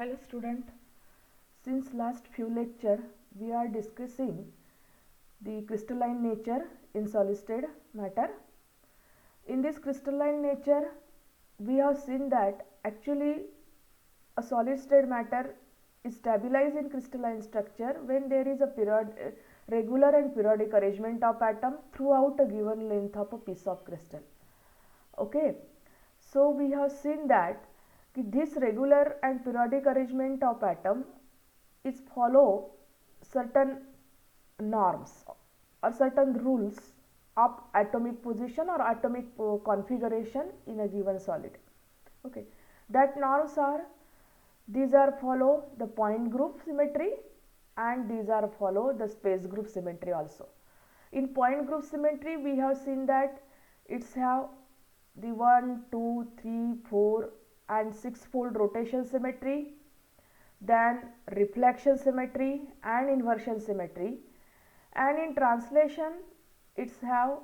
Hello student, since last few lecture we are discussing the crystalline nature in solid state matter. In this crystalline nature we have seen that actually a solid state matter is stabilized in crystalline structure when there is a regular and periodic arrangement of atom throughout a given length of a piece of crystal. Okay, so we have seen that this regular and periodic arrangement of atom is follow certain norms or certain rules of atomic position or atomic configuration in a given solid. Okay, that norms are, these are follow the point group symmetry and these are follow the space group symmetry also. In point group symmetry we have seen that it's have the 1, 2, 3, 4 and 6 fold rotation symmetry, then reflection symmetry and inversion symmetry, and in translation it's have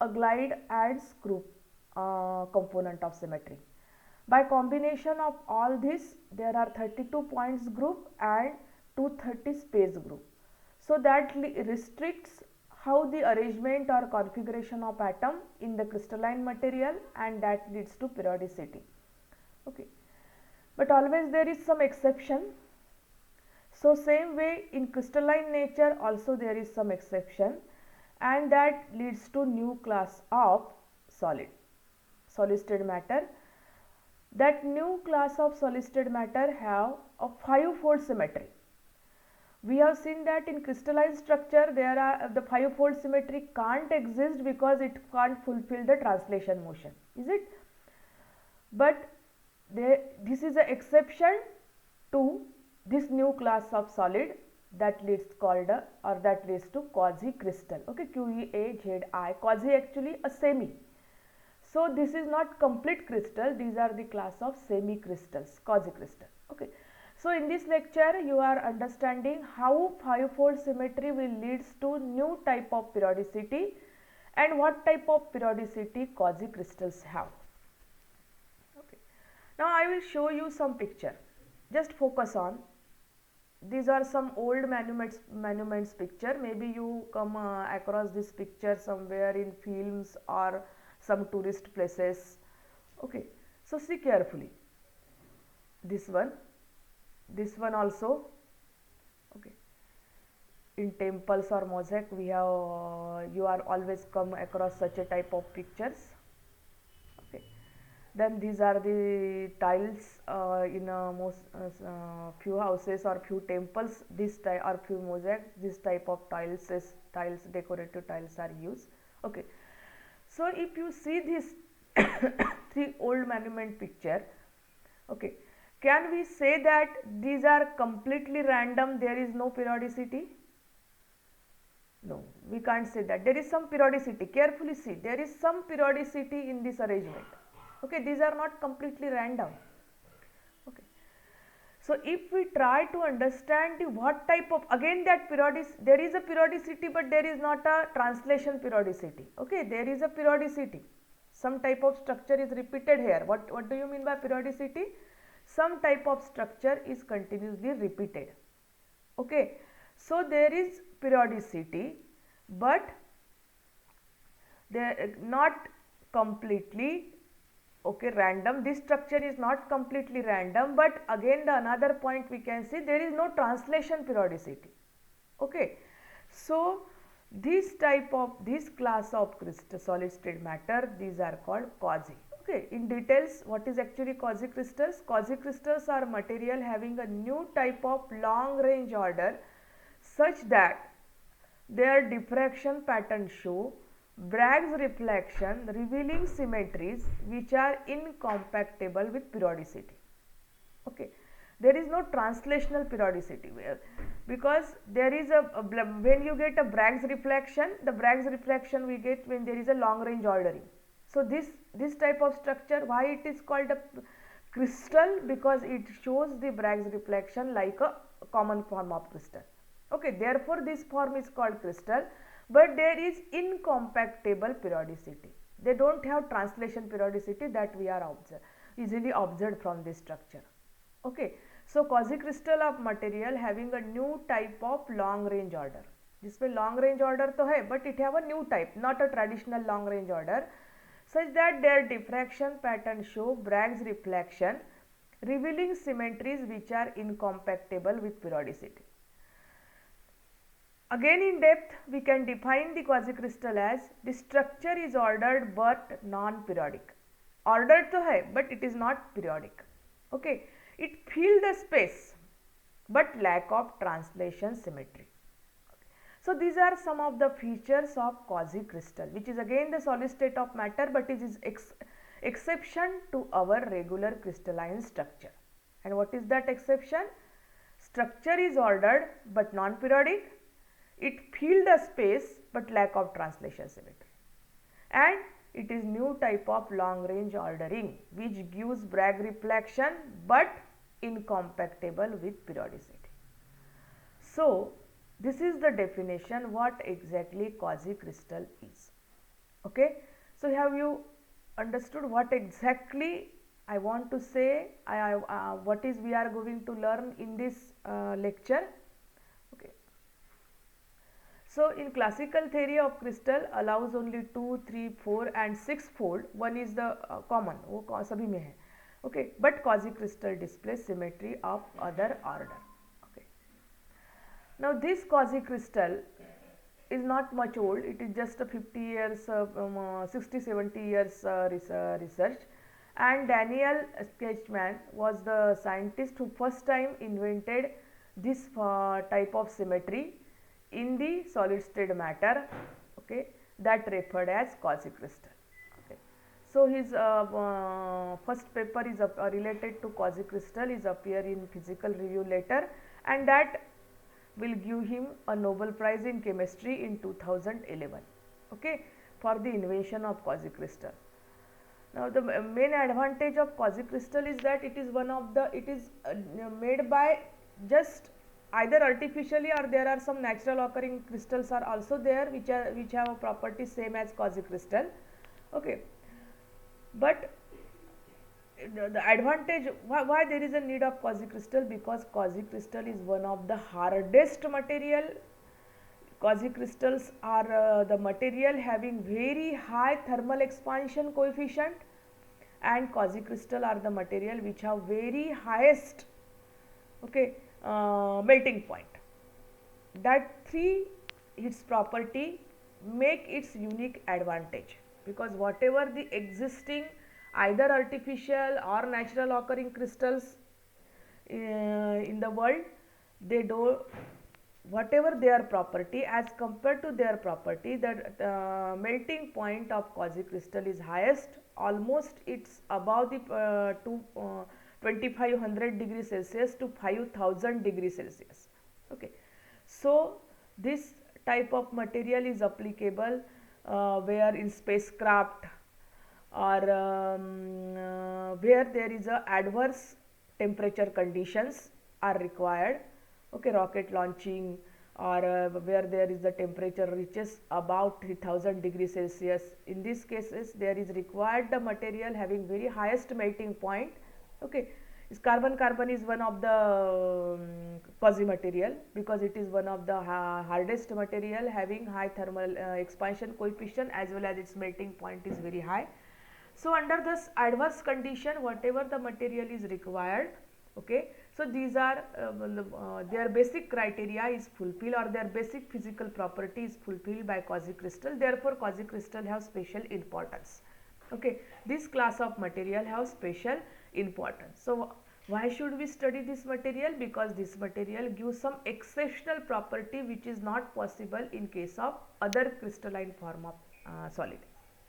a glide and screw component of symmetry. By combination of all this there are 32 points group and 230 space group. So that restricts how the arrangement or configuration of atom in the crystalline material, and that leads to periodicity. Okay, but always there is some exception. So same way in crystalline nature also there is some exception, and that leads to new class of solid state matter. That new class of solid state matter have a 5-fold symmetry. We have seen that in crystalline structure there are the 5-fold symmetry can't exist because it can't fulfill the translation motion, is it? But this is an exception to this new class of solid that leads to quasi crystal. Okay, QUAZI, quasi actually a semi. So this is not complete crystal, these are the class of semi crystals, quasi crystal. Okay, so in this lecture you are understanding how 5-fold symmetry will leads to new type of periodicity and what type of periodicity quasi crystals have. Okay, now I will show you some picture. Just focus on, these are some old monuments picture. Maybe you come across this picture somewhere in films or some tourist places. Okay, so see carefully, this one also. Okay, in temples or mosaic we have you are always come across such a type of pictures. Okay, then these are the tiles in most few houses or few temples, this type or few mosaic, this type of tiles decorative tiles are used. Okay, so if you see this 3 old monument picture, okay, can we say that these are completely random, there is no periodicity? No, we can't say that. There is some periodicity. Carefully see, there is some periodicity in this arrangement. Okay, these are not completely random. Okay, so if we try to understand what type of, again that there is a periodicity but there is not a translation periodicity. Okay, there is a periodicity, some type of structure is repeated here. What do you mean by periodicity? Some type of structure is continuously repeated. Okay, so there is periodicity but they not completely random. This structure is not completely random, but again the another point we can see, there is no translation periodicity. Okay, so this class of solid state matter, these are called quasi. Okay, in details what is actually quasi crystals? Quasi crystals are material having a new type of long range order such that their diffraction pattern show Bragg's reflection revealing symmetries which are incompatible with periodicity. Okay, there is no translational periodicity because there is when you get a Bragg's reflection, the Bragg's reflection we get when there is a long range ordering. So this type of structure, why it is called a crystal? Because it shows the Bragg's reflection like a common form of crystal. Okay, therefore this form is called crystal, but there is incompatible periodicity. They don't have translation periodicity that we are easily observed from this structure. Okay, So quasi-crystal of material having a new type of long range order, जिसमें long range order तो है but it have a new type, not a traditional long range order, such that their diffraction pattern show Bragg's reflection, revealing symmetries which are incompatible with periodicity. Again in depth we can define the quasi-crystal as the structure is ordered but non-periodic. Ordered तो है but it is not periodic. Okay, it fill the space but lack of translation symmetry. Okay. So these are some of the features of quasi-crystal, which is again the solid state of matter but it is exception to our regular crystalline structure. And what is that exception? Structure is ordered but non-periodic. It fill the space but lack of translation symmetry, and it is new type of long range ordering which gives Bragg reflection but incompatible with periodicity. So this is the definition what exactly quasi-crystal is. Okay, so have you understood what exactly I want to say, what is we are going to learn in this lecture? Okay. So in classical theory of crystal allows only 2, 3, 4 and 6 fold. One is the common, वो सभी में है. Okay, but quasi-crystal displays symmetry of other order. Okay. Now this quasi-crystal is not much old. It is just a 50 years, 60, 70 years research. And Daniel Sketchman was the scientist who first time invented this type of symmetry in the solid state matter, okay, that referred as quasi-crystal. Okay. So his first paper is related to quasi-crystal is appear in Physical Review later, and that will give him a Nobel Prize in Chemistry in 2011, okay, for the invention of quasi-crystal. Now the main advantage of quasi-crystal is that it is made by just either artificially or there are some natural occurring crystals are also there which have a property same as quasi-crystal. Okay, but the advantage, why there is a need of quasi-crystal, because quasi-crystal is one of the hardest material. Quasi-crystals are the material having very high thermal expansion coefficient, and quasi-crystal are the material which have very highest, okay, melting point. That three its property make its unique advantage, because whatever the existing either artificial or natural occurring crystals in the world, they do whatever their property, as compared to their property, that melting point of quasi-crystal is highest, almost it's above the 2500 degrees Celsius to 5000 degrees Celsius. Okay. So this type of material is applicable where in spacecraft or where there is a adverse temperature conditions are required, okay, rocket launching, or where there is the temperature reaches about 3000 degrees Celsius. In these cases there is required the material having very highest melting point. Okay, carbon is one of the quasi material, because it is one of the hardest material having high thermal expansion coefficient, as well as its melting point is very high. So under this adverse condition, whatever the material is required, okay, so these are their basic criteria is fulfilled, or their basic physical property is fulfilled by quasi-crystal. Therefore quasi-crystal have special importance. Okay, this class of material have special importance. So why should we study this material? Because this material gives some exceptional property which is not possible in case of other crystalline form of solid.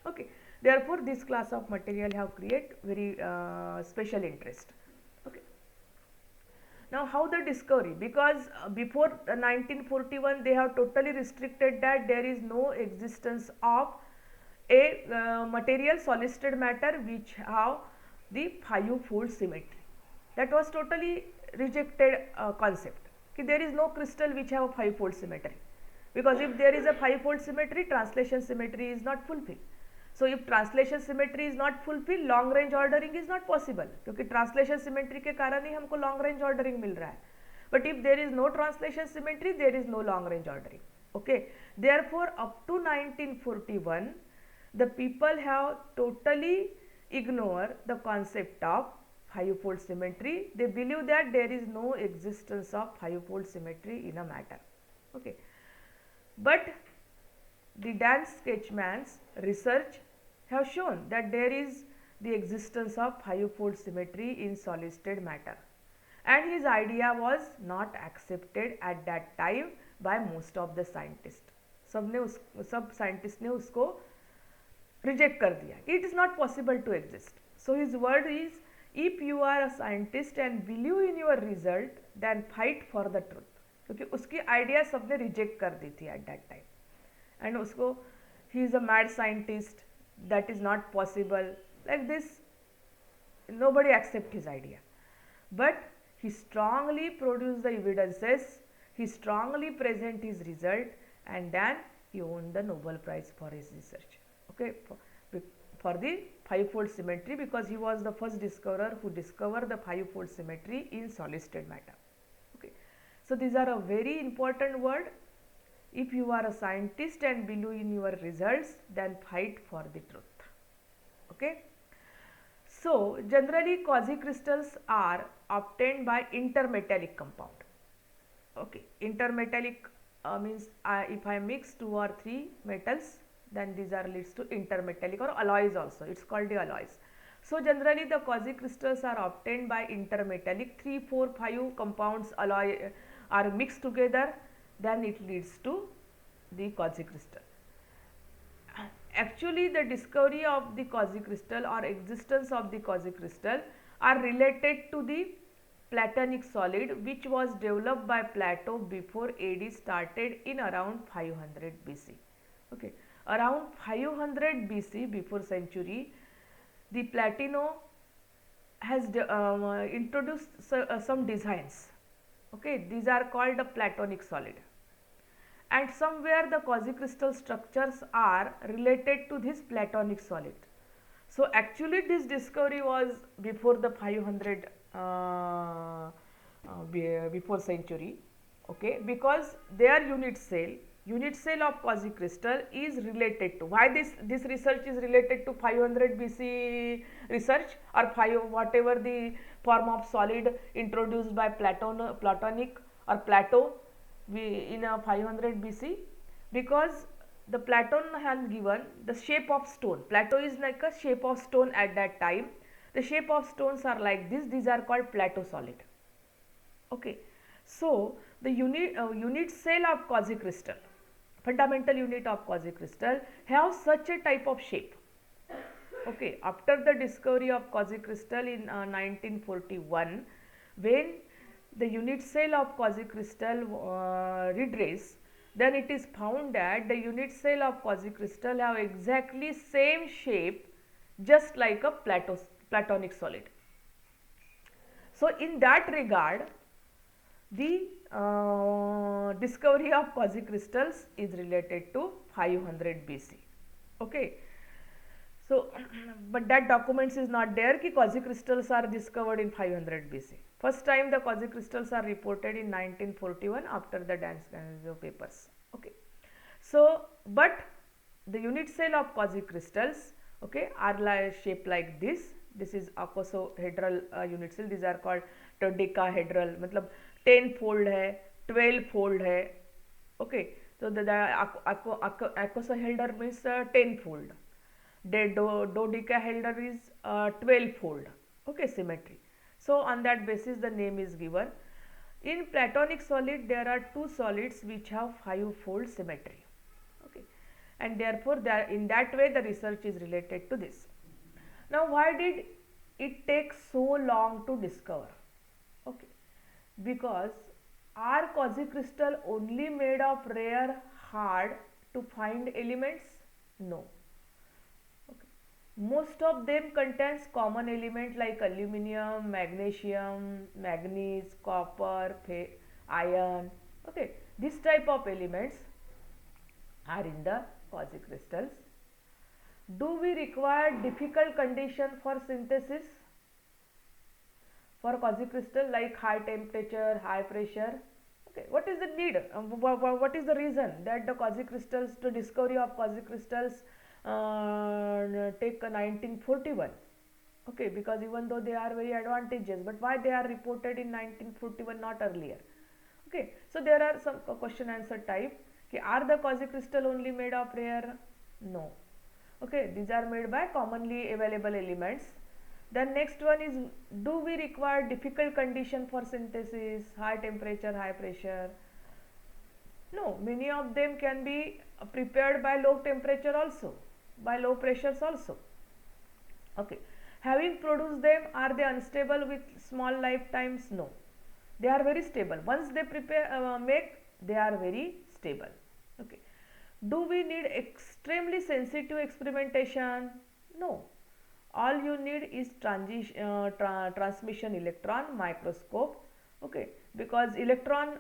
Okay, therefore this class of material have create very special interest. Okay. Now how the discovery? Because before 1941 they have totally restricted that there is no existence of a material solid state matter which have the 5-fold symmetry. That was totally rejected concept. There is no crystal which have a 5-fold symmetry, because if there is a 5-fold symmetry, translation symmetry is not fulfilled. So if translation symmetry is not fulfilled, long range ordering is not possible, क्योंकि translation symmetry के कारण ही हमको long range ordering मिल रहा है. But if there is no translation symmetry, there is no long range ordering. Okay, therefore up to 1941 the people have totally ignored the concept of 5-fold symmetry. They believe that there is no existence of 5-fold symmetry in a matter. Okay, but the Dan Sketchman's research have shown that there is the existence of 5-fold symmetry in solid state matter, and his idea was not accepted at that time by most of the scientists. सब scientist ने उसको reject कर दिया कि it is not possible to exist. So his word is, if you are a scientist and believe in your result then fight for the truth. क्योंकि उसकी idea सबने reject कर दी थी एट दैट टाइम, एंड उसको he is a mad scientist, that is not possible, like this nobody accept his idea. But he strongly produced the evidences, he strongly present his result, and then he won the Nobel Prize for his research. Okay, for the 5-fold symmetry, because he was the first discoverer who discovered the 5-fold symmetry in solid state matter. Okay, so these are a very important word. If you are a scientist and believe in your results, then fight for the truth. Okay. So generally quasi-crystals are obtained by intermetallic compound. Okay, intermetallic means if I mix 2 or 3 metals, then these are leads to intermetallic, or alloys also, it's called the alloys. So generally the quasi-crystals are obtained by intermetallic, 3, 4, 5 compounds alloy are mixed together, then it leads to the quasi-crystal. Actually the discovery of the quasi-crystal or existence of the quasi-crystal are related to the Platonic solid, which was developed by Plato before AD started in around 500 BC. Okay, around 500 BC, before century, the Platino has introduced some designs. Okay, these are called the Platonic solid, and somewhere the quasi-crystal structures are related to this Platonic solid. So actually this discovery was before the 500 before century. Okay, because their unit cell of quasi-crystal is related to, why this research is related to 500 BC research, or whatever the form of solid introduced by Platonic or Plato in 500 BC, because the Platon had given the shape of stone. Plato is like a shape of stone at that time. The shape of stones are like this, these are called Plato solid. Okay, so the unit cell of quasi-crystal, fundamental unit of quasi-crystal, have such a type of shape. Okay, after the discovery of quasi-crystal in 1941, when the unit cell of quasi-crystal retrace, then it is found that the unit cell of quasi-crystal have exactly same shape just like a Platonic solid. So in that regard, the discovery of quasi-crystals is related to 500 BC. Okay. So, but that documents is not there कि quasi-crystals are discovered in 500 BC. First time the quasi-crystals are reported in 1941 after the Danskio papers. Okay. So, but the unit cell of quasi-crystals, okay, are shaped like this. This is icosahedral unit cell. These are called dodecahedral. मतलब 10 fold है, 12 fold है. Okay. So the icosahedral means 10 fold. The dodecahedral is 12 fold. Okay, symmetry. So on that basis the name is given. In Platonic solid there are two solids which have 5-fold symmetry. Okay, and therefore in that way the research is related to this. Now why did it take so long to discover? Okay, because are quasi-crystal only made of rare hard to find elements? No. Most of them contains common element like aluminum, magnesium, manganese, copper, iron. Okay, this type of elements are in the quasi-crystals. Do we require difficult condition for synthesis for quasicrystal, like high temperature, high pressure? Okay, what is the need? What is the reason that the quasicrystals, the discovery of quasicrystals take 1941? Okay, because even though they are very advantageous, but why they are reported in 1941, not earlier? Okay, so there are some question answer type. Okay, are the quasicrystal only made of rare? No. Okay, these are made by commonly available elements. Then next one is, do we require difficult condition for synthesis, high temperature, high pressure? No, many of them can be prepared by low temperature also, by low pressures also. Okay, having produced them, are they unstable with small lifetimes? No, they are very stable. Once they make, they are very stable. Okay, do we need extremely sensitive experimentation? No, all you need is transmission electron microscope. Okay, because electron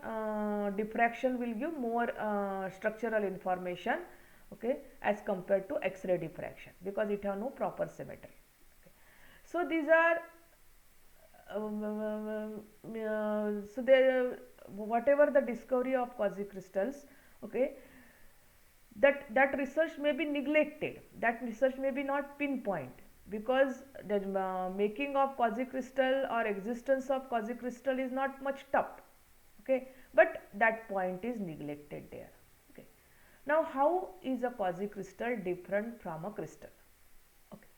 diffraction will give more structural information, okay, as compared to X-ray diffraction, because it have no proper symmetry. Okay. So these are so they, whatever the discovery of quasicrystals, okay, that research may be neglected, that research may be not pinpoint, because the making of quasicrystal or existence of quasicrystal is not much tough. Okay, but that point is neglected there. Okay, now how is a quasicrystal different from a crystal? Okay,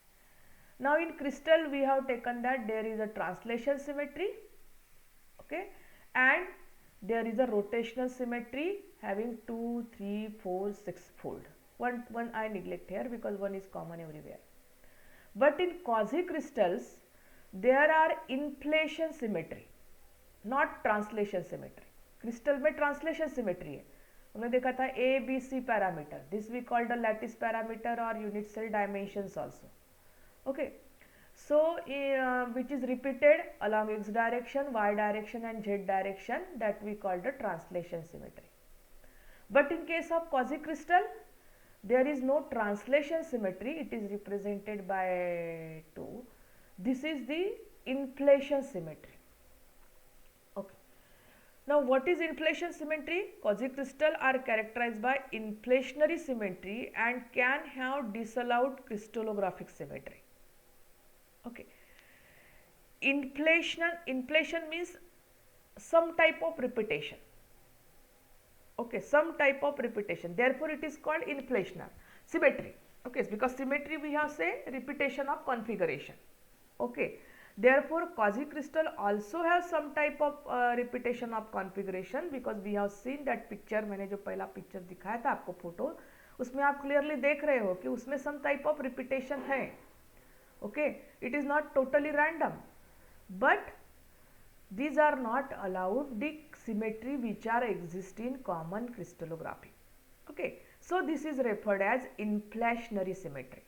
now in crystal we have taken that there is a translation symmetry, okay, and there is a rotational symmetry having 2, 3, 4, 6 fold. One I neglect here because one is common everywhere. But in quasicrystals there are inflation symmetry, not translation symmetry. Crystal में translation symmetry है, हमने देखा था A B C parameter, this we called the lattice parameter और unit cell dimensions also. Okay, so which is repeated along x direction, y direction and z direction, that we call the translation symmetry. But in case of quasicrystal there is no translation symmetry, it is represented by 2. This is the inflation symmetry. Okay, now what is inflation symmetry? Quasicrystal are characterized by inflationary symmetry and can have disallowed crystallographic symmetry. Okay, inflation means some type of repetition. Okay, some type of repetition, therefore it is called inflational symmetry. Okay, because symmetry we have say repetition of configuration. Okay, therefore quasicrystal also have some type of repetition of configuration, because we have seen that picture, मैंने जो पहला picture दिखाया था आपको photo, उसमें आप clearly देख रहे हो कि उसमें some type of repetition है. Okay, it is not totally random, but these are not allowed the symmetry which are exist in common crystallography. Okay, so this is referred as inflationary symmetry.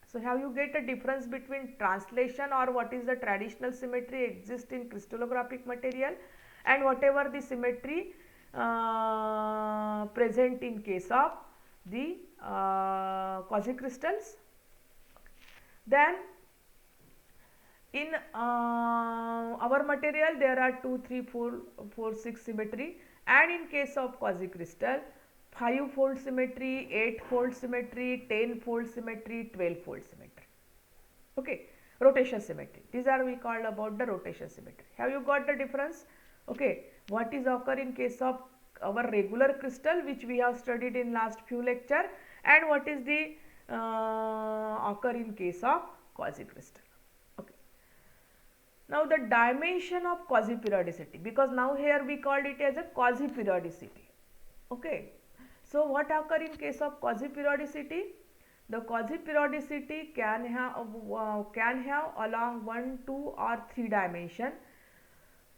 So have you get a difference between translation or what is the traditional symmetry exist in crystallographic material and whatever the symmetry present in case of the quasicrystals? Then in our material there are 2, 3, 4, 6 symmetry, and in case of quasicrystal 5 fold symmetry, 8 fold symmetry, 10 fold symmetry, 12 fold symmetry. Okay, rotation symmetry, these are we called about the rotation symmetry. Have you got the difference? Okay, what is occur in case of our regular crystal which we have studied in last few lecture, and what is the occur in case of quasicrystal. Now the dimension of quasiperiodicity, because now here we called it as a quasiperiodicity. Okay, so what occur in case of quasiperiodicity? The quasiperiodicity can have along 1, 2 or 3 dimension.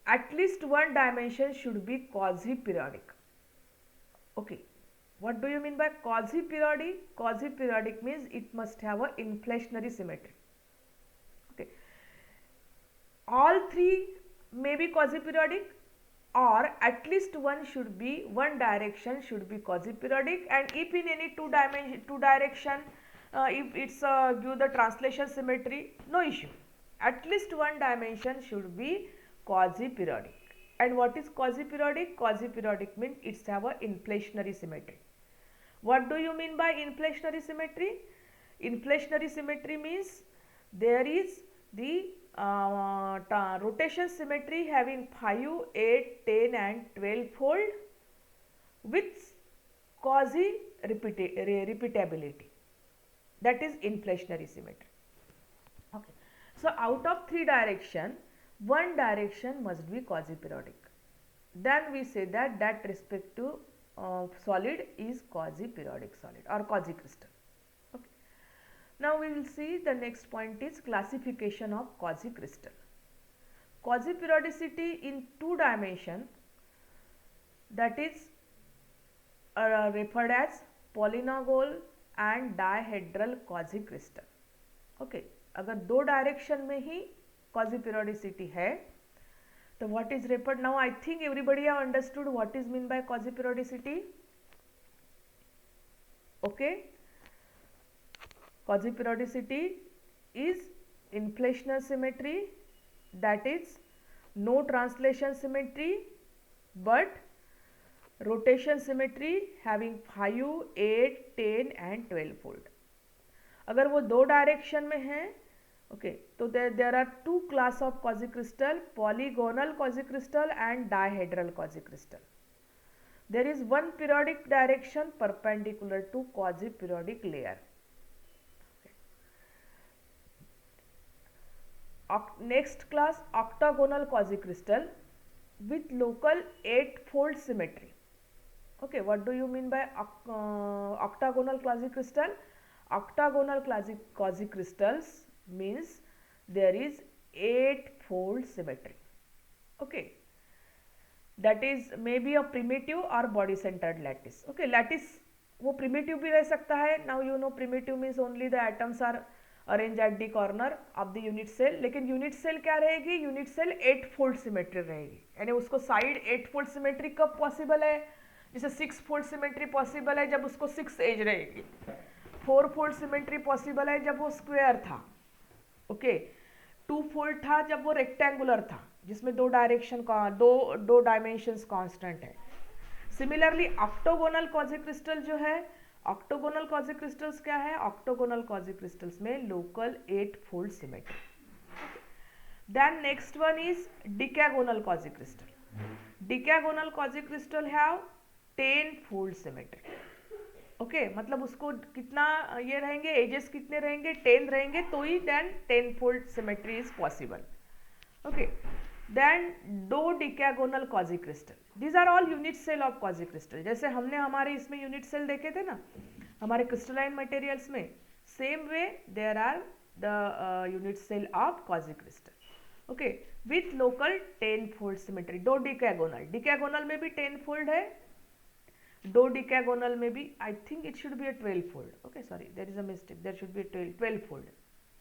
At least one dimension should be quasiperiodic. Okay, what do you mean by quasiperiodic? Quasiperiodic means it must have a inflationary symmetry. All 3 may be quasiperiodic, or at least one direction should be quasiperiodic, and if in any two direction if it's give the translation symmetry, no issue. At least one dimension should be quasi-periodic. And what is quasi-periodic? Quasi-periodic means it's have a inflationary symmetry. What do you mean by inflationary symmetry? Inflationary symmetry means there is the rotation symmetry having 5, 8, 10 and 12 fold with quasi repeatability. That is inflationary symmetry. Okay. So out of 3 direction, one direction must be quasi-periodic. Then we say that that respective solid is quasi-periodic solid or quasi-crystal. Okay. Now we will see the next point is classification of quasi-crystal. Quasi-periodicity in 2 dimension, that is referred as polynogol and dihedral quasi-crystal. Okay. अगर 2 direction में ही quasi-periodicity है तो what is referred? Now I think everybody have understood what is mean by quasi-periodicity. Okay. Quasi-periodicity is inflational symmetry, that is no translation symmetry but rotation symmetry having 5, 8, 10 and 12 fold. अगर वो 2 direction में है, okay, तो there are 2 class of quasi-crystal, polygonal quasi-crystal and dihedral quasi-crystal. There is one periodic direction perpendicular to quasi-periodic layer. Okay. Next class, octagonal quasi-crystal with local 8-fold symmetry. Okay, what do you mean by octagonal quasi-crystal? Octagonal quasi-crystals means there is 8-fold symmetry. Okay, that is maybe a primitive or body centered lattice. Okay, lattice वो primitive भी रह सकता है. Now you know primitive means only the atoms are arranged at the corner of the unit cell. लेकिन unit cell क्या रहेगी? Unit cell 8-fold symmetry रहेगी. यानी उसको side 8-fold symmetry कब possible है? जैसे 6-fold symmetry possible है जब उसको 6 एज रहेगी. 4-fold symmetry possible है जब वो स्क्वायर था. ओके. 2-fold था जब वो रेक्टेंगुलर था जिसमें 2 डायरेक्शन का दो डायमेंशंस कांस्टेंट है. सिमिलरली ऑक्टोगोनल क्वाजी-क्रिस्टल जो है, ऑक्टोगोनल क्वाजी-क्रिस्टल्स क्या है? ऑक्टोगोनल क्वाजी-क्रिस्टल्स में local 8-fold symmetry. Then next one is decagonal quasicrystal. Decagonal quasicrystal have 10-fold symmetry. Okay, मतलब उसको कितना ये रहेंगे, एजेस कितने रहेंगे? 10 रहेंगे तो ही then 10-fold symmetry is possible. Okay. Then दो decagonal quasicrystal. These are all unit cell of quasicrystal. जैसे हमने हमारे इसमें यूनिट सेल देखे थे ना हमारे क्रिस्टलाइन मटेरियल्स में, same way there are the unit cell of quasicrystal. Okay, with local 10-fold symmetry. दो डिकैगोनल में भी 10-fold है, दो डिकैगोनल में भी I think it should be a 12-fold. Okay, sorry there is a mistake, there should be a 12-fold.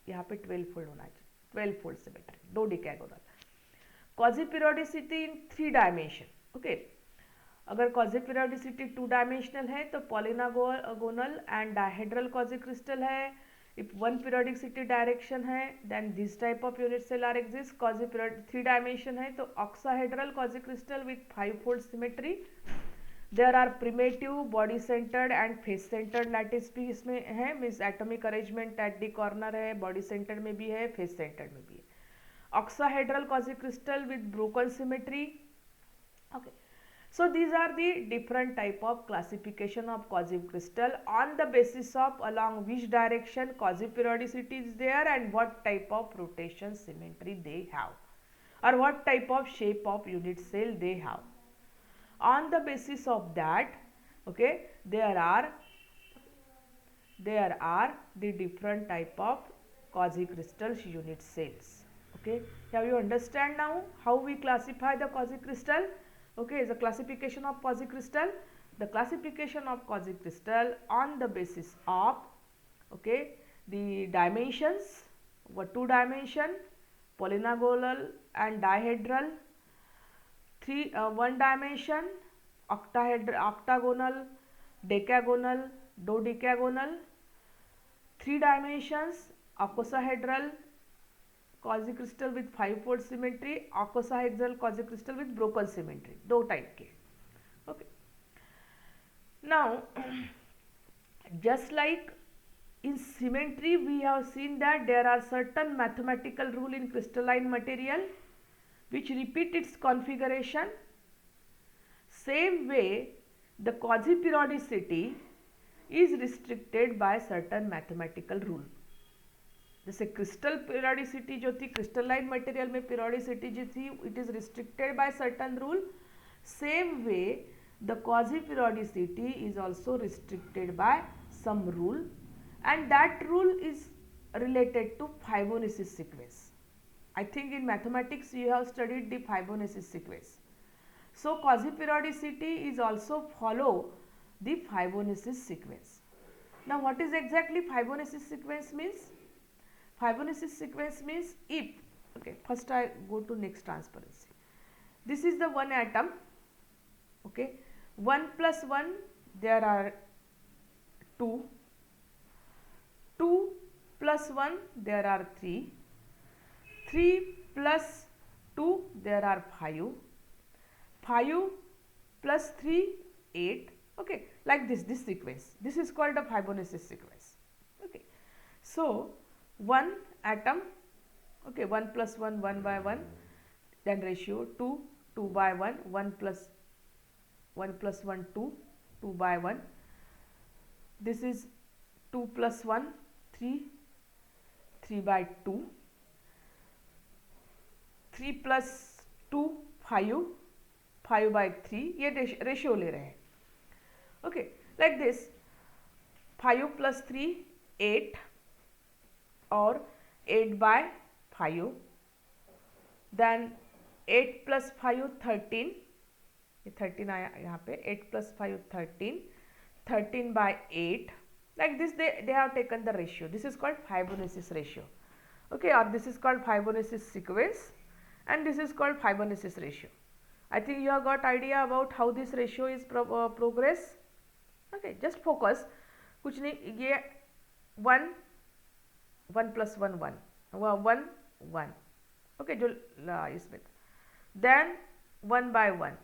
यहाँ पे 12-fold होना चाहिए. 12-fold सिमेट्री, दो decagonal. Quasi periodicity in 3 dimension. Okay, अगर क्वाजी पीरियोडिसिटी 2 डायमेंशनल है तो polygonal and dihedral quasi crystal है. If 1 periodicity direction है then this type of unit cell are exist. Quasi period 3 dimension है तो ऑक्साहेड्रल quasi crystal with 5-fold symmetry. There are primitive, body centered and face centered lattice भी इसमें है. Means atomic arrangement at the corner है, body centered में भी है, face centred में भी है. Octahedral quasi-crystal with broken symmetry. Okay, so these are the different type of classification of quasi-crystal on the basis of along which direction quasi-periodicity is there and what type of rotation symmetry they have or what type of shape of unit cell they have. On the basis of that, okay, there are the different type of quasi-crystals unit cells. Okay, have you understand now how we classify the quasi-crystal? Okay, the classification of quasi-crystal. The classification of quasi-crystal on the basis of, okay, the dimensions, what 2 dimension, polygonal and dihedral. 1 dimension, octagonal, decagonal, dodecagonal. 3 dimensions, ocosahedral quasicrystal with 5-fold symmetry, ocosahedral quasicrystal with broken symmetry, दो type के. Okay. Now just like in symmetry we have seen that there are certain mathematical rule in crystalline material which repeat its configuration. Same way the quasi-periodicity is restricted by certain mathematical rule. जैसे crystal periodicity जो थी crystalline material में periodicity जो थी it is restricted by certain rule. Same way the quasi-periodicity is also restricted by some rule, and that rule is related to Fibonacci sequence. I think in mathematics you have studied the Fibonacci sequence. So quasi-periodicity is also follow the Fibonacci sequence. Now what is exactly Fibonacci sequence means? Fibonacci sequence means if, okay, first I go to next transparency. This is the one atom, okay, 1 plus 1 there are 2, 2 plus 1 there are 3, 3 plus 2 there are 5, 5 plus 3 8, okay, like this sequence. This is called a Fibonacci sequence. Okay, so one atom, okay, 1 plus 1 1 by 1, then ratio 2 2 by 1, 1 plus 1 2 2 by 1, this is 2 plus 1 3 3 by 2, 3 plus 2 5 5 by 3, ये ratio ले रहे हैं. Okay, like this 5 plus 3 8 और 8 by 5, then 8 plus 5 13, ये 13 आया यहाँ पे, 8 plus 5 13, 13 by 8, like this they have taken the ratio. This is called Fibonacci ratio, okay, or this is called Fibonacci sequence, and this is called Fibonacci ratio. I think you have got idea about how this ratio is progress. Okay, just focus, कुछ नहीं, ये 1 1 plus 1 1 1 1, okay, जो इसमें, then 1 by 1,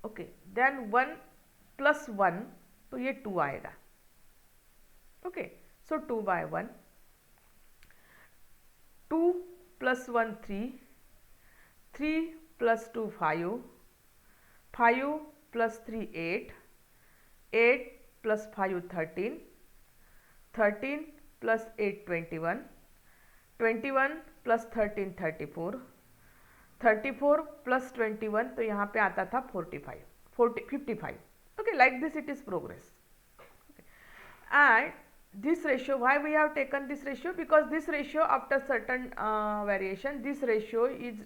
okay, then 1 plus 1 तो ये 2 आएगा. Okay, so 2 by 1, 2 plus 1 3, 3 plus 2 5, 5 plus 3 8, 8 plus 5 13, 13 plus 8 21, 21 plus 13 34, 34 plus 21 तो यहाँ पे आता था 55. Okay, like this it is progress. Okay. And this ratio, why we have taken this ratio? Because this ratio after certain variation, this ratio is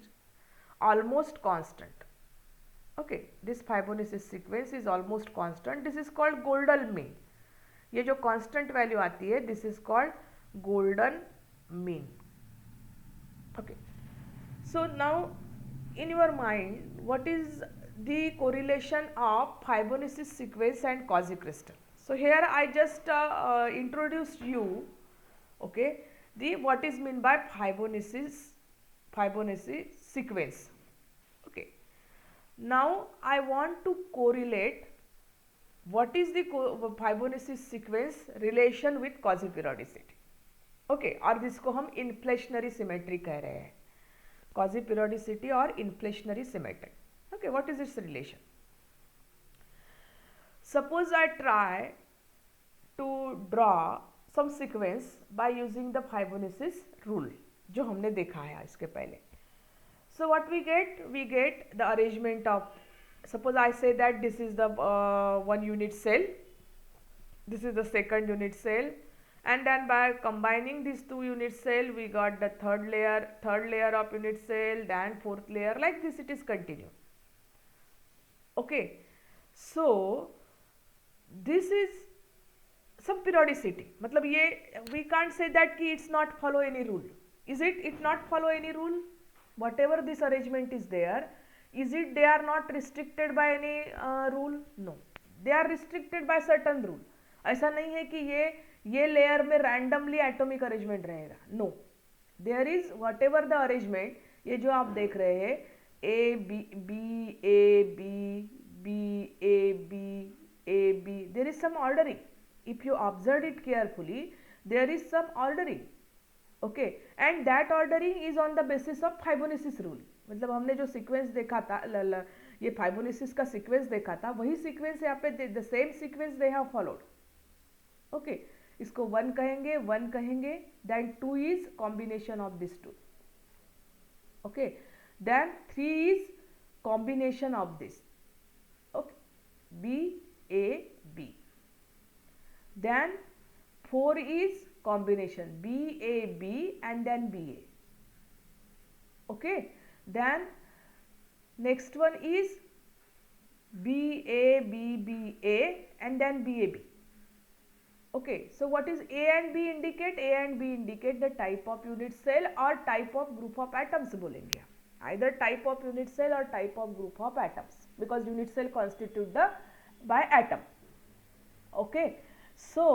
almost constant. Okay, this Fibonacci sequence is almost constant. This is called golden mean. ये जो constant value आती है, this is called golden mean. Okay, so now in your mind, what is the correlation of Fibonacci sequence and quasicrystal? So here I just introduced you, okay, the what is meant by Fibonacci sequence. Okay, now I want to correlate what is the Fibonacci sequence relation with quasi-periodicity. Okay, और जिसको हम inflationary symmetry कह रहे हैं, quasi-periodicity और inflationary symmetry. Okay, what is its relation? Suppose I try to draw some sequence by using the Fibonacci rule, जो हमने देखा है इसके पहले. So what we get? We get the arrangement of, suppose I say that this is the one unit cell, this is the second unit cell, and then by combining these two unit cell we got the third layer of unit cell, then fourth layer, like this it is continue. Okay, so this is some periodicity, मतलब ये we can't say that कि it's not follow any rule. Is it not follow any rule? Whatever this arrangement is there, is it they are not restricted by any rule? No, they are restricted by certain rule. ऐसा नहीं है कि ये ये layer में randomly atomic arrangement रहेगा, no, there is whatever the arrangement, ये जो आप देख रहे हैं A B B A B B A B A B, there is some ordering, if you observe it carefully there is some ordering, okay, and that ordering is on the basis of Fibonacci's rule, मतलब हमने जो sequence देखा था ये फाइबोनेसिस का sequence देखा था, वही सीक्वेंस यहाँ पे the same sequence they have followed, okay, इसको 1 कहेंगे, 1 कहेंगे, then 2 is combination of this two, okay, then 3 is combination of this, okay, B A B, then 4 is combination B A B and then B A, okay, then next one is B A B B A and then B A B, okay, so what is A and B indicate? A and B indicate the type of unit cell or type of group of atoms बोलेंगे, either type of unit cell or type of group of atoms, because unit cell constitute the by atom, okay, so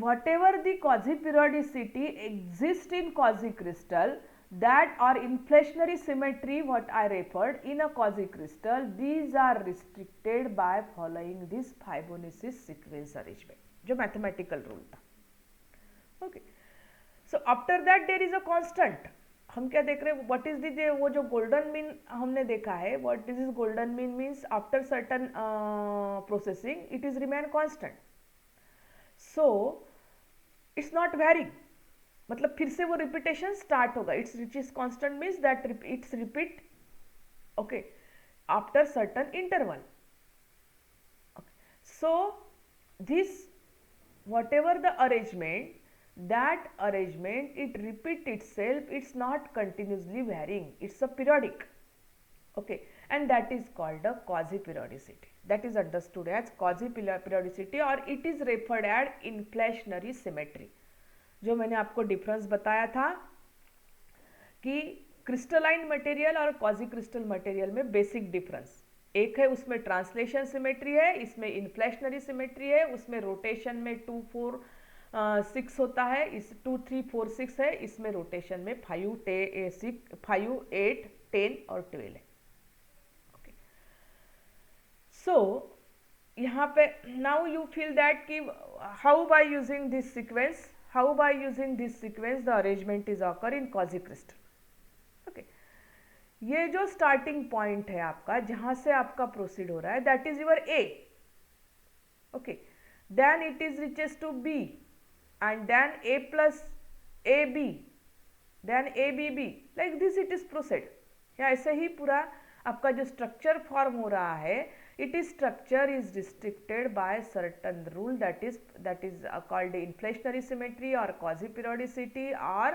whatever the quasi-periodicity exists in quasi-crystal that are inflationary symmetry, what I referred in a quasi-crystal, these are restricted by following this Fibonacci sequence arrangement, जो mathematical rule था, okay. So after that there is a constant, हम क्या देख रहे हैं, what is the वो जो golden mean हमने देखा है, what this is golden mean means after certain processing it is remain constant, so it's not varying, मतलब फिर से वो रिपीटेशन स्टार्ट होगा, it's which is constant means that it's repeat, okay, after certain interval, so this what ever the arrangement, that arrangement it repeat itself, it's not continuously varying, it's a periodic, okay, and that is called a quasi periodicity, that is understood as quasi periodicity or it is referred as inflationary symmetry, जो मैंने आपको difference बताया था कि crystalline material और quasi crystal material में basic difference, एक है उसमें ट्रांसलेशन सिमेट्री है, इसमें इन्फ्लेशनरी सिमेट्री है, उसमें रोटेशन में 2 4 6 होता है, इस 2 3 4 6 है, इसमें रोटेशन में 5 8 10 और 12 है, ओके, सो यहाँ पे नाउ यू फील दैट कि how by using this sequence, how by using this sequence the arrangement is occur in quasi crystal, okay, ये जो स्टार्टिंग पॉइंट है आपका जहां से आपका प्रोसीड हो रहा है that is your A, okay, then it is reaches to B and then A plus A B, then A B B, like this it is proceed, या ऐसे ही पूरा आपका जो स्ट्रक्चर फॉर्म हो रहा है, it is structure is restricted by certain rule that is called inflationary symmetry or quasi periodicity or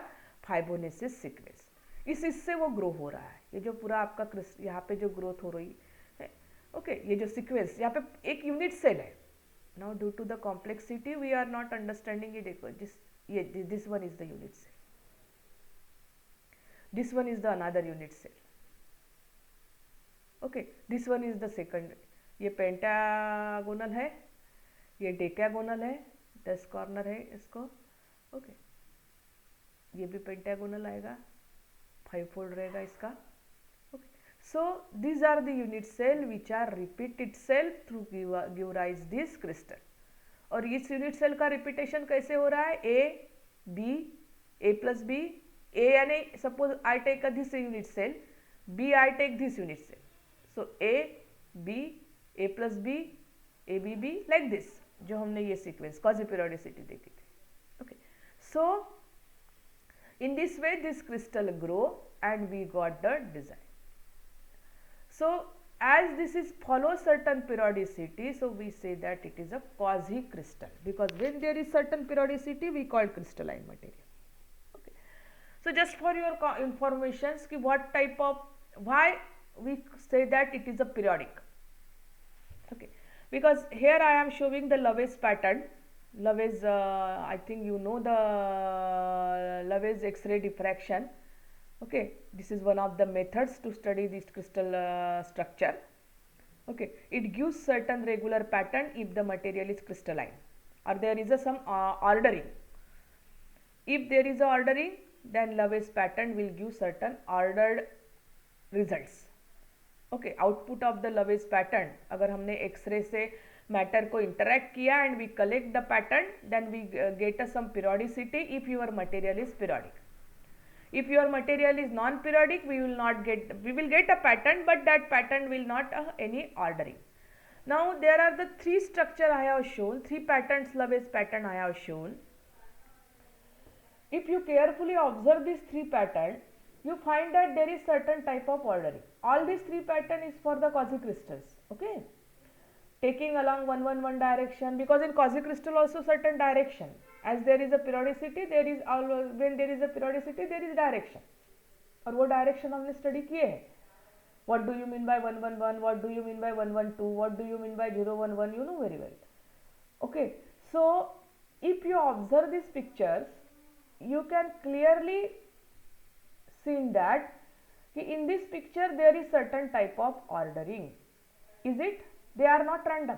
Fibonacci sequence, इससे वो ग्रो हो रहा है, ये जो पूरा आपका यहाँ पे जो ग्रोथ हो रही है, ओके, ये जो सीक्वेंस यहाँ पे एक यूनिट सेल है, now due to the complexity we are not understanding it, this one is the unit cell, this one is the another unit cell, okay, this one is the second, ये pentagonal है, ये डेकागोनल है, 10 corner है इसको, okay, ये भी pentagonal आएगा, 5 fold रहेगा इसका, okay, so these are the unit cell which are repeat itself through give rise this crystal, और इस यूनिट सेल का रिपीटेशन कैसे हो रहा है, A B A plus B, A यानी suppose I take this unit cell, B I take this unit cell, so A B A plus B A B B, like this, जो हमने ये sequence quasi periodicity देखी थी, okay, so in this way this crystal grow and we got the design, so as this is follow certain periodicity, so we say that it is a quasi crystal, because when there is certain periodicity we call crystalline material, okay, so just for your informations ki what type of, why we say that it is a periodic, okay, because here I am showing the Love's pattern, Love's I think you know the Love's X-ray diffraction, okay, this is one of the methods to study this crystal structure, okay, it gives certain regular pattern if the material is crystalline, or there is a some ordering. If there is a ordering, then Lewis pattern will give certain ordered results. Okay, output of the Lewis pattern, अगर हमने x ray से matter को interact किया and we collect the pattern, then we get a some periodicity if your material is periodic. If your material is non-periodic, we will get a pattern, but that pattern will not any ordering. Now there are the three structure I have shown, three patterns, Lewis pattern I have shown. If you carefully observe these three patterns, you find that there is certain type of ordering. All these three pattern is for the quasicrystals. Okay, taking along one direction, because in quasicrystal also certain direction. As there is a periodicity, there is always, when there is a periodicity, there is direction. और वो direction हमने study किए हैं. What do you mean by 111? What do you mean by 112? What do you mean by 011? You know very well. Okay, so if you observe these pictures, you can clearly see that in this picture there is certain type of ordering. Is it? They are not random.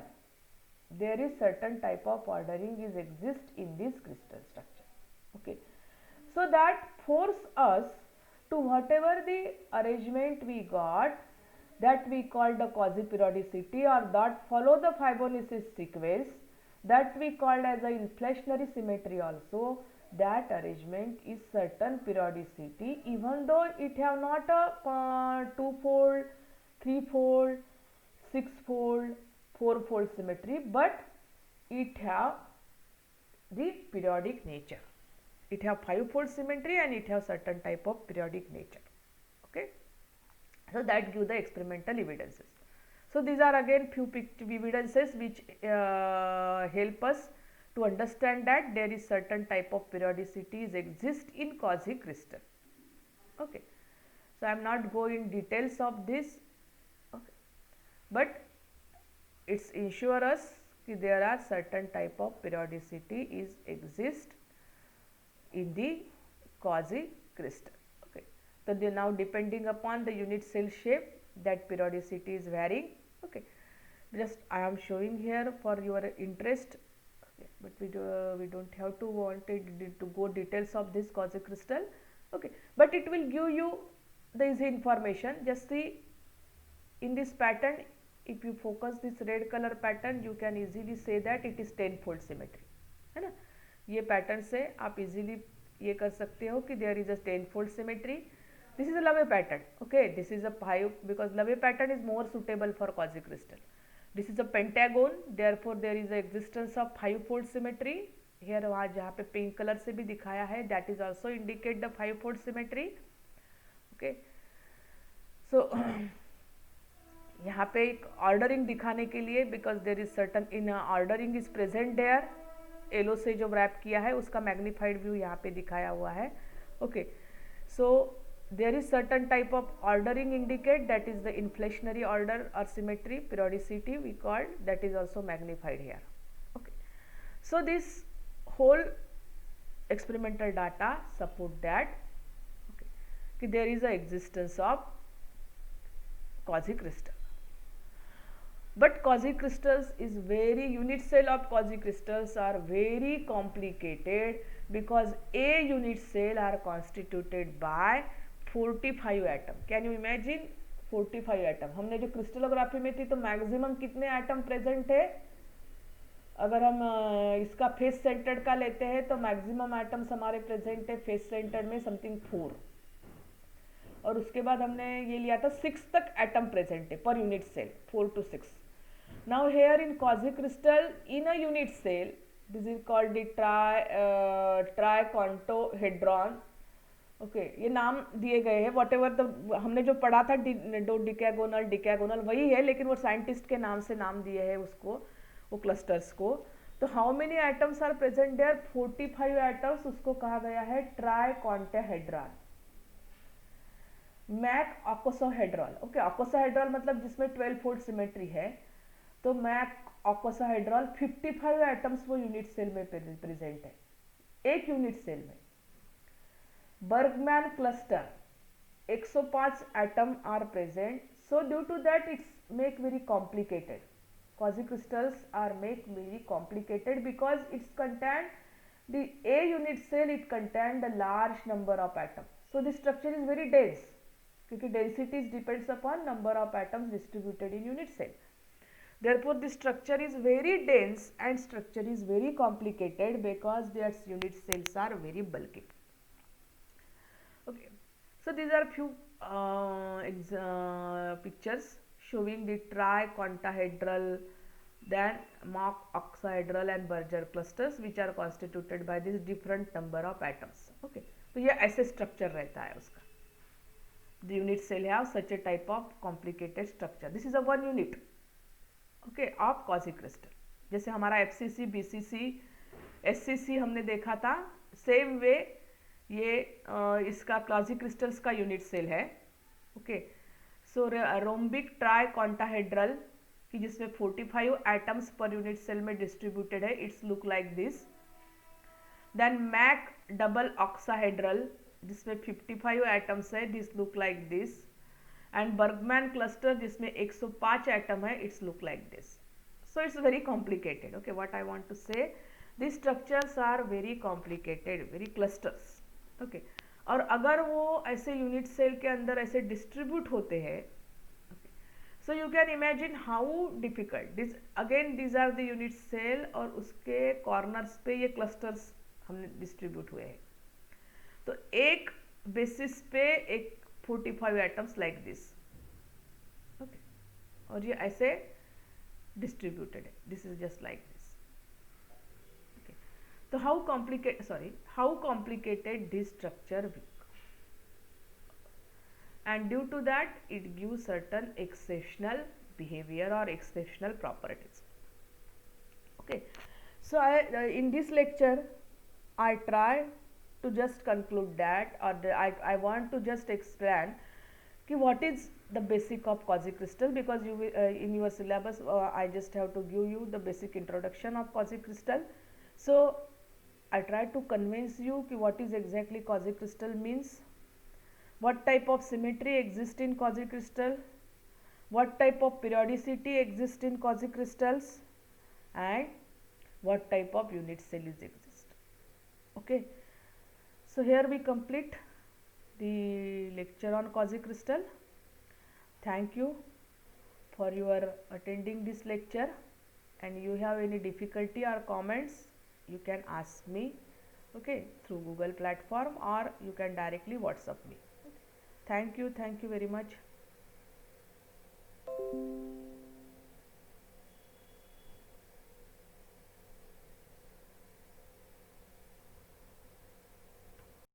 There is certain type of ordering is exist in this crystal structure. Okay, so that force us to whatever the arrangement we got, that we call the quasi-periodicity, or that follow the Fibonacci sequence, that we called as a inflationary symmetry also. That arrangement is certain periodicity, even though it have not a two-fold, three-fold, six-fold, four-fold symmetry, but it have the periodic nature. It have five-fold symmetry and it have certain type of periodic nature. Okay, so that give the experimental evidences. So these are again few evidences which help us to understand that there is certain type of periodicities exist in quasicrystal. Okay, so I am not going details of this, okay, but it's ensure us that there are certain type of periodicity is exist in the quasicrystal. Okay, so they now depending upon the unit cell shape, that periodicity is varying. Okay, just I am showing here for your interest. Okay, but we don't have to to go details of this quasicrystal. Okay, but it will give you this information. Just see in this pattern, if you focus this red color pattern, you can easily say that it is 10-fold symmetry, है ना. ये pattern से आप easily ये कर सकते हो कि there is a 10-fold symmetry. This is a Lewis pattern. Okay, this is a 5, because Lewis pattern is more suitable for quasicrystal. This is a pentagon, therefore there is a existence of 5-fold symmetry. Here वहाँ जहाँ पे pink colour से भी दिखाया है, that is also indicate the 5-fold symmetry. Okay, so यहाँ पे एक ऑर्डरिंग दिखाने के लिए, because there is certain in ordering is present there, yellow से जो रैप किया है उसका मैग्नीफाइड व्यू यहाँ पे दिखाया हुआ है. Okay, so there is certain type of ordering indicate, that is the inflationary order or symmetry, periodicity we called, that is also magnified here. Okay, so this whole experimental data support that, okay, there is a existence of quasicrystal. But quasicrystals is very, unit cell of quasicrystals are very complicated, because a unit cell are constituted by 45 atom. Can you imagine 45 atom. हमने जो crystallography में थी तो maximum कितने atom present है? अगर हम इसका फेस सेंटर्ड का लेते हैं तो मैक्सिमम एटम्स हमारे प्रेजेंट है फेस सेंटर्ड में समथिंग 4, और उसके बाद हमने ये लिया था 6 तक एटम प्रेजेंट है पर unit cell, 4 to 6. Now here in quasicrystal, in a unit cell, this is called the tricontohedron. Okay, ये नाम दिए गए हैं, वॉट एवर द हमने जो पढ़ा था दो डिकैगोनल वही है, लेकिन वो साइंटिस्ट के नाम से नाम दिए हैं उसको, वो क्लस्टर्स को. तो how many atoms are present there? 45 atoms. उसको कहा गया है ट्राइकॉन्टाहेड्रॉन. मैक ऑकोसाहेड्रॉन. ओके, ऑकोसाहेड्रॉन मतलब जिसमें 12-fold सिमेट्री है, तो मैक ऑकोसाहेड्रॉन 55 एटम्स वो यूनिट सेल में प्रेजेंट है, एक यूनिट सेल में. Bergman cluster 105 atom are present, so due to that it's make very complicated. quasicrystals are make very complicated because it's contain the A unit cell, it contain the large number of atoms. So the structure is very dense because density depends upon number of atoms distributed in unit cell. Therefore the structure is very dense and structure is very complicated because their unit cells are very bulky. Okay, so these are few pictures showing the tricontahedral, then mock octahedral and Berger clusters which are constituted by this different number of atoms. Okay, तो ये ऐसे structure रहता है उसका. The unit cell have such a type of complicated structure. This is a one unit, okay, of quasicrystal. जैसे हमारा FCC, BCC, SCC हमने देखा था, same way ये इसका क्वाजीक्रिस्टल्स का यूनिट सेल है. ओके, सो रोम्बिक ट्राइकॉन्टाहेड्रल कि जिसमें 45 एटम्स पर यूनिट सेल में डिस्ट्रीब्यूटेड है, it's look like this. Then Mackay double icosahedral जिसमें 55 एटम्स है, this look like this. And Bergman cluster जिसमें 105 एटम है, it's look like this. So it's very complicated. Okay, what I want to say, this structures are very complicated, very clusters. Okay, और अगर वो ऐसे unit cell के अंदर ऐसे distribute होते हैं, so you can imagine how difficult this. Again these are the unit cell और उसके कॉर्नर्स पे ये क्लस्टर्स हमने डिस्ट्रीब्यूट हुए हैं. तो एक बेसिस पे एक 45 एटम्स लाइक दिस. ओके, और ये ऐसे डिस्ट्रीब्यूटेड है. This is just like this. So how complicated this structure become, and due to that it gives certain exceptional behavior or exceptional properties. Okay, so in this lecture I try to just conclude that, or I want to just explain what is the basic of quasicrystal, because you in your syllabus I just have to give you the basic introduction of quasicrystal. So I try to convince you what is exactly quasicrystal means, what type of symmetry exists in quasicrystal, what type of periodicity exists in quasicrystals, and what type of unit cells exist. Okay, so here we complete the lecture on quasicrystal. Thank you for your attending this lecture, and you have any difficulty or comments, you can ask me, okay, through Google platform, or you can directly WhatsApp me. Thank you very much.